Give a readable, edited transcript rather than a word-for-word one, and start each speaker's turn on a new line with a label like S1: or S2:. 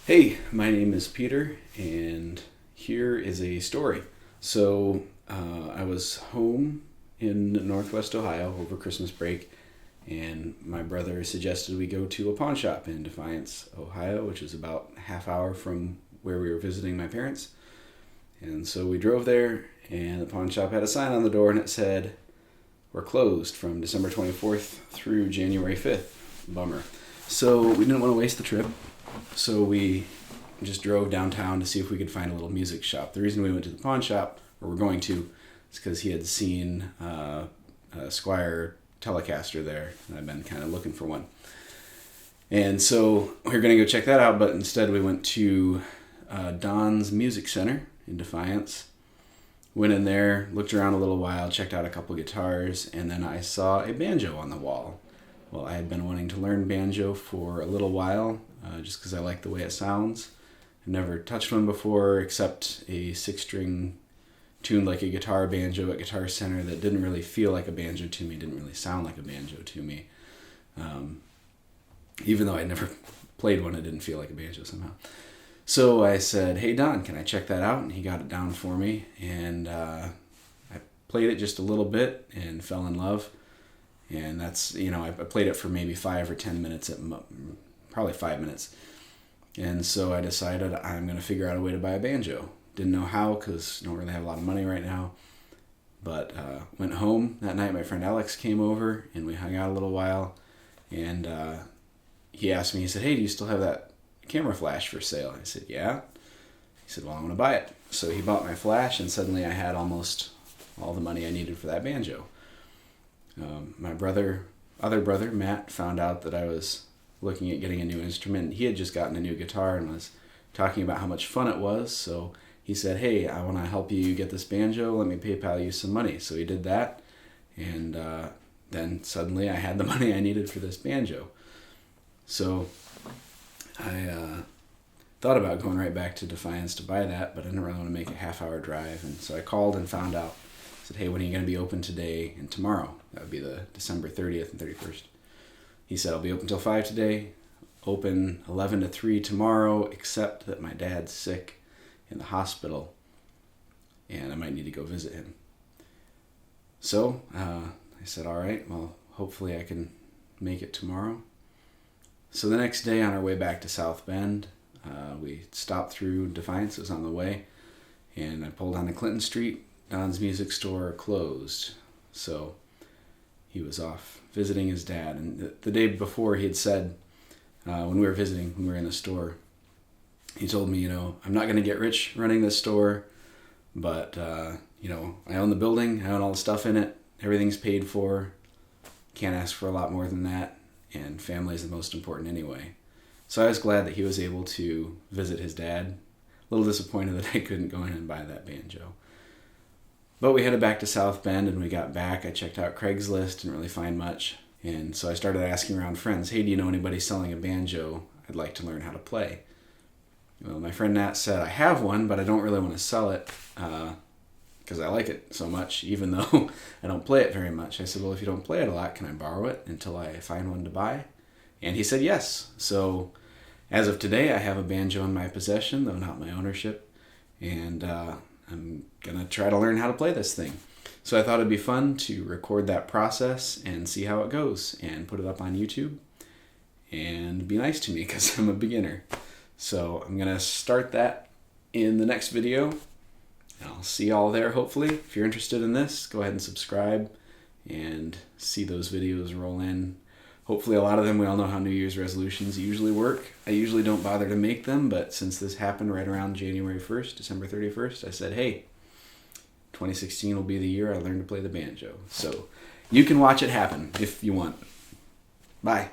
S1: Hey, my name is Peter, and here is a story. I was home in Northwest Ohio over Christmas break, and my brother suggested we go to a pawn shop in Defiance, Ohio, which is about a half hour from where we were visiting my parents. And so we drove there, and the pawn shop had a sign on the door, and it said, "We're closed from December 24th through January 5th. Bummer. So we didn't want to waste the trip. So we just drove downtown to see if we could find a little music shop. The reason we went to the pawn shop, or we're going to, is because he had seen a Squire Telecaster there, and I've been kind of looking for one. And so we were going to go check that out, but instead we went to Don's Music Center in Defiance. Went in there, looked around a little while, checked out a couple guitars, and then I saw a banjo on the wall. Well, I had been wanting to learn banjo for a little while, just because I like the way it sounds. I've never touched one before, except a 6-string tuned like a guitar banjo at Guitar Center that didn't really feel like a banjo to me, didn't really sound like a banjo to me. Even though I never played one, it didn't feel like a banjo somehow. So I said, "Hey Don, can I check that out?" And he got it down for me, and I played it just a little bit and fell in love. And that's, I played it for maybe 5 or 10 minutes, probably 5 minutes. And so I decided I'm going to figure out a way to buy a banjo. Didn't know how because I don't really have a lot of money right now. But went home that night. My friend Alex came over and we hung out a little while. And he asked me, he said, "Hey, do you still have that camera flash for sale?" I said, "Yeah." He said, "Well, I'm going to buy it." So he bought my flash, and suddenly I had almost all the money I needed for that banjo. My other brother, Matt, found out that I was looking at getting a new instrument. He had just gotten a new guitar and was talking about how much fun it was. So he said, "Hey, I want to help you get this banjo. Let me PayPal you some money." So he did that. And then suddenly I had the money I needed for this banjo. So I thought about going right back to Defiance to buy that, but I didn't really want to make a half-hour drive. And so I called and found out. Said, "Hey, when are you going to be open today and tomorrow?" That would be the December 30th and 31st. He said, "I'll be open till 5 today, open 11 to 3 tomorrow, except that my dad's sick in the hospital, and I might need to go visit him." So I said, "All right, well, hopefully I can make it tomorrow." So the next day on our way back to South Bend, we stopped through Defiance. It was on the way, and I pulled onto Clinton Street. Don's music store closed, so he was off visiting his dad. And the day before, he had said, when we were visiting, when we were in the store, he told me, "I'm not going to get rich running this store, but, I own the building, I own all the stuff in it, everything's paid for, can't ask for a lot more than that, and family is the most important anyway." So I was glad that he was able to visit his dad. A little disappointed that I couldn't go in and buy that banjo. But we headed back to South Bend, and we got back. I checked out Craigslist, didn't really find much. And so I started asking around friends, "Hey, do you know anybody selling a banjo? I'd like to learn how to play." Well, my friend Nat said, "I have one, but I don't really want to sell it because I like it so much, even though I don't play it very much." I said, "Well, if you don't play it a lot, can I borrow it until I find one to buy?" And he said yes. So as of today, I have a banjo in my possession, though not my ownership. And I'm going to try to learn how to play this thing. So I thought it'd be fun to record that process and see how it goes and put it up on YouTube and be nice to me because I'm a beginner. So I'm going to start that in the next video. I'll see y'all there, hopefully. If you're interested in this, go ahead and subscribe and see those videos roll in. Hopefully a lot of them, we all know how New Year's resolutions usually work. I usually don't bother to make them, but since this happened right around January 1st, December 31st, I said, hey, 2016 will be the year I learn to play the banjo. So you can watch it happen if you want. Bye.